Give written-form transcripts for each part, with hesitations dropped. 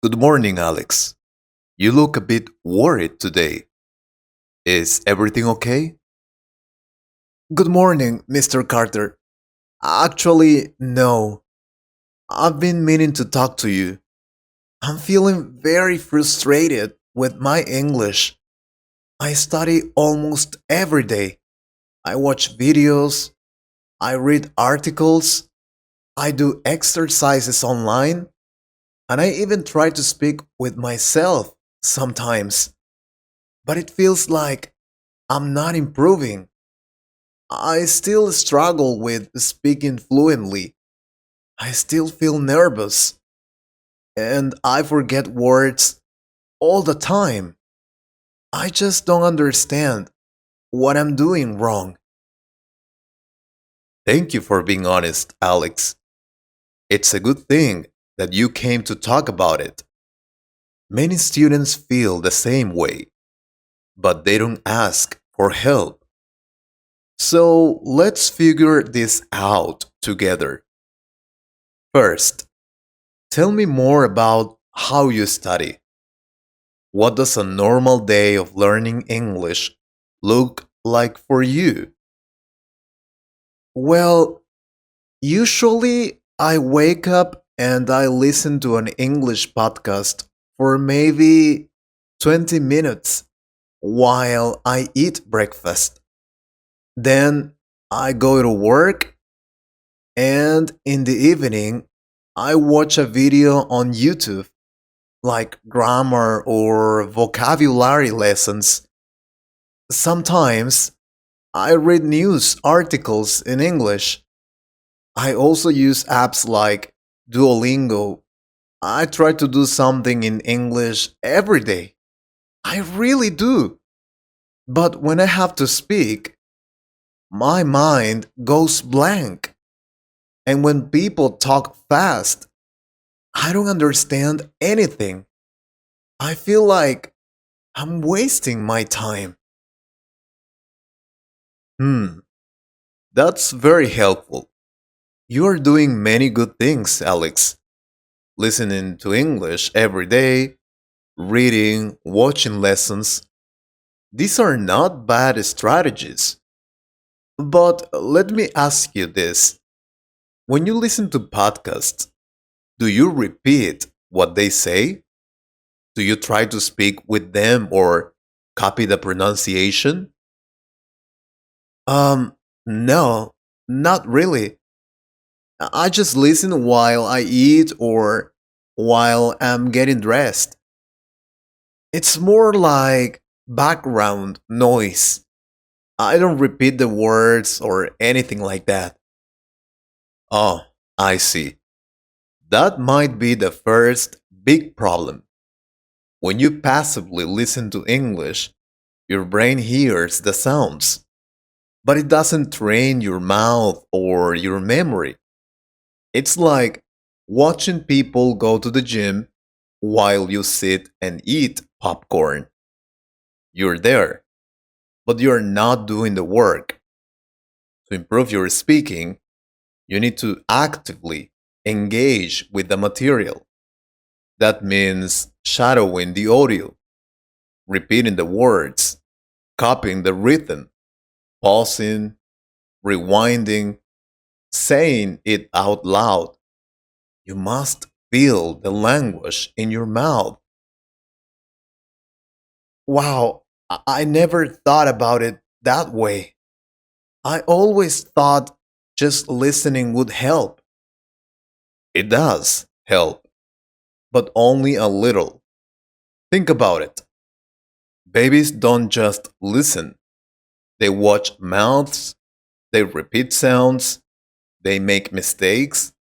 Good morning, Alex. You look a bit worried today. Is everything okay? Good morning, Mr. Carter. Actually, no. I've been meaning to talk to you. I'm feeling very frustrated with my English. I study almost every day. I watch videos, I read articles, I do exercises online, and I even try to speak with myself sometimes. But it feels like I'm not improving. I still struggle with speaking fluently. I still feel nervous and I forget words all the time. I just don't understand what I'm doing wrong. Thank you for being honest, Alex. It's a good thing that you came to talk about it. Many students feel the same way, but they don't ask for help. So let's figure this out together. First, tell me more about how you study. What does a normal day of learning English look like for you? Well, usually I wake up and I listen to an English podcast for maybe 20 minutes while I eat breakfast. Then I go to work, and in the evening, I watch a video on YouTube, like grammar or vocabulary lessons. Sometimes I read news articles in English. I also use apps like Duolingo. I try to do something in English every day. I really do. But when I have to speak, my mind goes blank. And when people talk fast, I don't understand anything. I feel like I'm wasting my time. Hmm, that's very helpful. You are doing many good things, Alex. Listening to English every day, reading, watching lessons. These are not bad strategies. But let me ask you this. When you listen to podcasts, do you repeat what they say? Do you try to speak with them or copy the pronunciation? Um, no, not really. I just listen while I eat or while I'm getting dressed. It's more like background noise. I don't repeat the words or anything like that. Oh, I see. That might be the first big problem. When you passively listen to English, your brain hears the sounds, but it doesn't train your mouth or your memory. It's like watching people go to the gym while you sit and eat popcorn. You're there, but you're not doing the work. To improve your speaking, you need to actively engage with the material. That means shadowing the audio, repeating the words, copying the rhythm, pausing, rewinding, saying it out loud. You must feel the language in your mouth. Wow, I never thought about it that way. I always thought just listening would help. It does help, but only a little. Think about it. Babies don't just listen, they watch mouths, they repeat sounds, they make mistakes,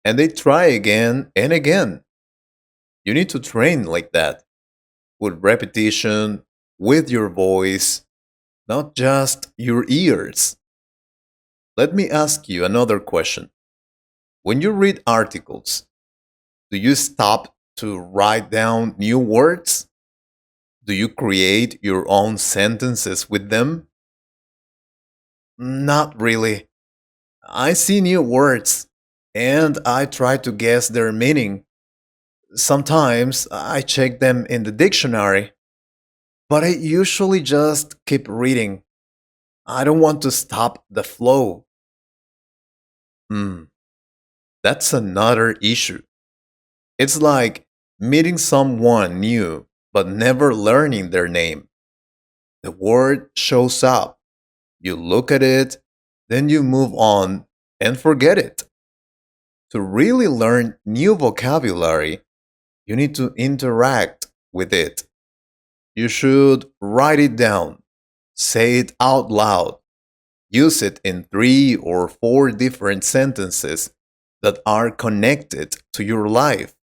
and they try again and again. You need to train like that, with repetition, with your voice, not just your ears. Let me ask you another question. When you read articles, do you stop to write down new words? Do you create your own sentences with them? Not really. I see new words and I try to guess their meaning. Sometimes I check them in the dictionary, but I usually just keep reading. I don't want to stop the flow. Hmm, that's another issue. It's like meeting someone new but never learning their name. The word shows up, you look at it, then you move on and forget it. To really learn new vocabulary, you need to interact with it. You should write it down, say it out loud, use it in 3 or 4 different sentences that are connected to your life.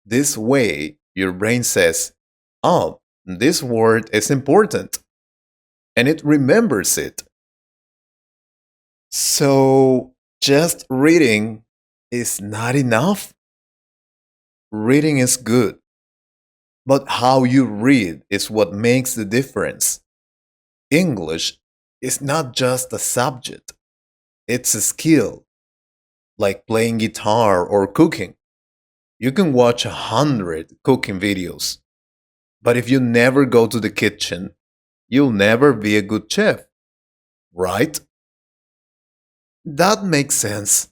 This way, your brain says, oh, this word is important, and it remembers it. So, just reading is not enough? Reading is good, but how you read is what makes the difference. English is not just a subject, it's a skill, like playing guitar or cooking. You can watch 100 cooking videos, but if you never go to the kitchen, you'll never be a good chef, right? That makes sense.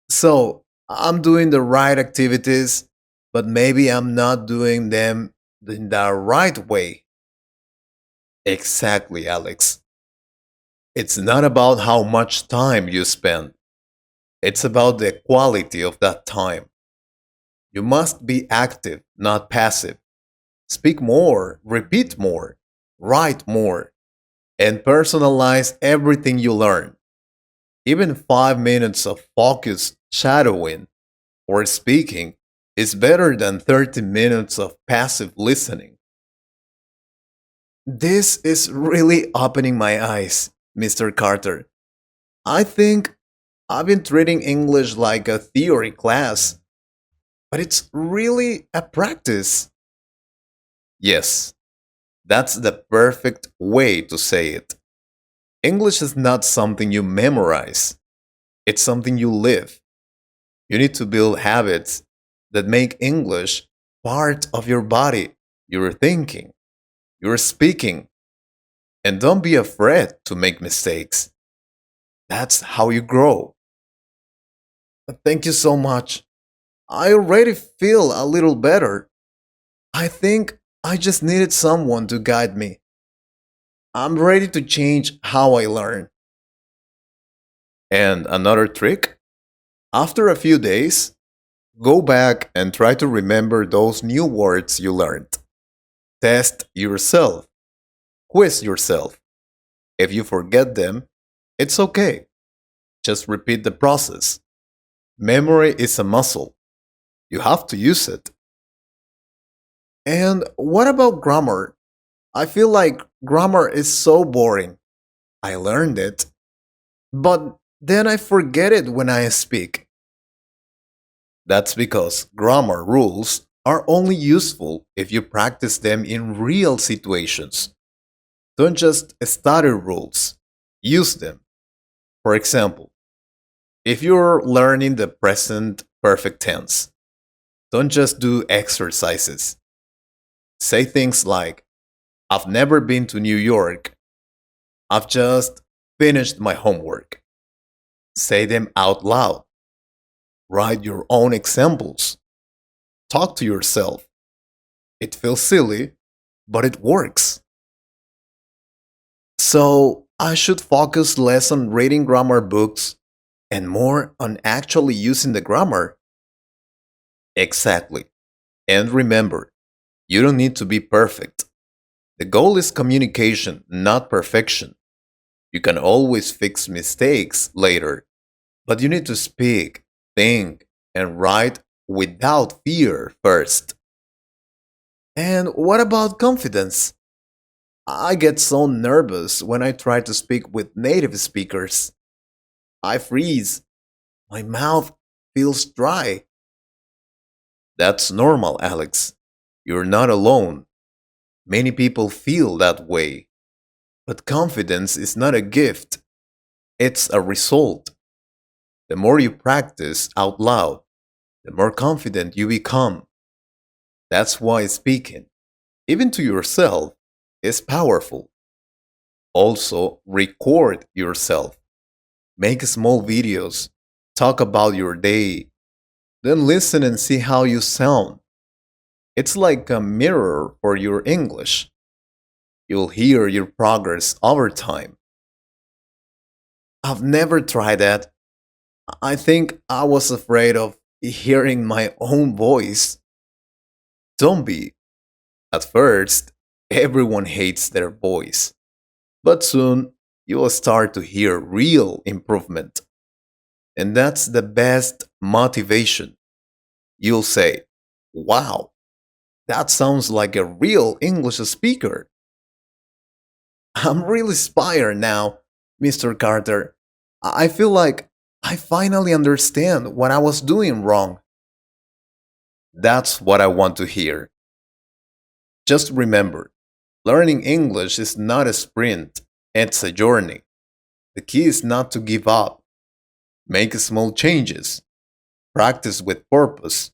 So, I'm doing the right activities, but maybe I'm not doing them in the right way. Exactly, Alex. It's not about how much time you spend, it's about the quality of that time. You must be active, not passive. Speak more, repeat more, write more, and personalize everything you learn. Even 5 minutes of focused shadowing or speaking is better than 30 minutes of passive listening. This is really opening my eyes, Mr. Carter. I think I've been treating English like a theory class, but it's really a practice. Yes, that's the perfect way to say it. English is not something you memorize, it's something you live. You need to build habits that make English part of your body, your thinking, your speaking, and don't be afraid to make mistakes. That's how you grow. Thank you so much. I already feel a little better. I think I just needed someone to guide me. I'm ready to change how I learn. And another trick, after a few days, go back and try to remember those new words you learned. Test yourself, quiz yourself. If you forget them, it's okay. Just repeat the process. Memory is a muscle. You have to use it. And what about grammar? I feel like grammar is so boring. I learned it, but then I forget it when I speak. That's because grammar rules are only useful if you practice them in real situations. Don't just study rules, use them. For example, if you're learning the present perfect tense, don't just do exercises. Say things like, I've never been to New York, I've just finished my homework. Say them out loud. Write your own examples. Talk to yourself. It feels silly, but it works. So I should focus less on reading grammar books and more on actually using the grammar. Exactly. And remember, you don't need to be perfect. The goal is communication, not perfection. You can always fix mistakes later, but you need to speak, think, and write without fear first. And what about confidence? I get so nervous when I try to speak with native speakers. I freeze. My mouth feels dry. That's normal, Alex. You're not alone. Many people feel that way. But confidence is not a gift, it's a result. The more you practice out loud, the more confident you become. That's why speaking, even to yourself, is powerful. Also, record yourself. Make small videos. Talk about your day. Then listen and see how you sound. It's like a mirror for your English. You'll hear your progress over time. I've never tried that. I think I was afraid of hearing my own voice. Don't be. At first, everyone hates their voice. But soon, you'll start to hear real improvement. And that's the best motivation. You'll say, wow, that sounds like a real English speaker. I'm really inspired now, Mr. Carter. I feel like I finally understand what I was doing wrong. That's what I want to hear. Just remember, learning English is not a sprint, it's a journey. The key is not to give up. Make small changes. Practice with purpose.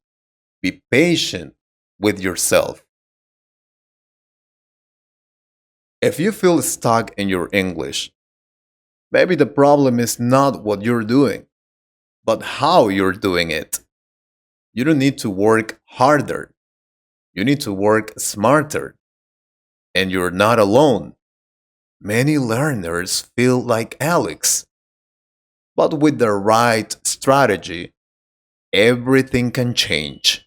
Be patient with yourself. If you feel stuck in your English, maybe the problem is not what you're doing, but how you're doing it. You don't need to work harder. You need to work smarter. And you're not alone. Many learners feel like Alex. But with the right strategy, everything can change.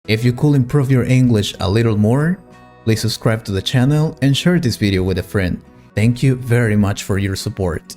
If you could improve your English a little more, please subscribe to the channel and share this video with a friend. Thank you very much for your support.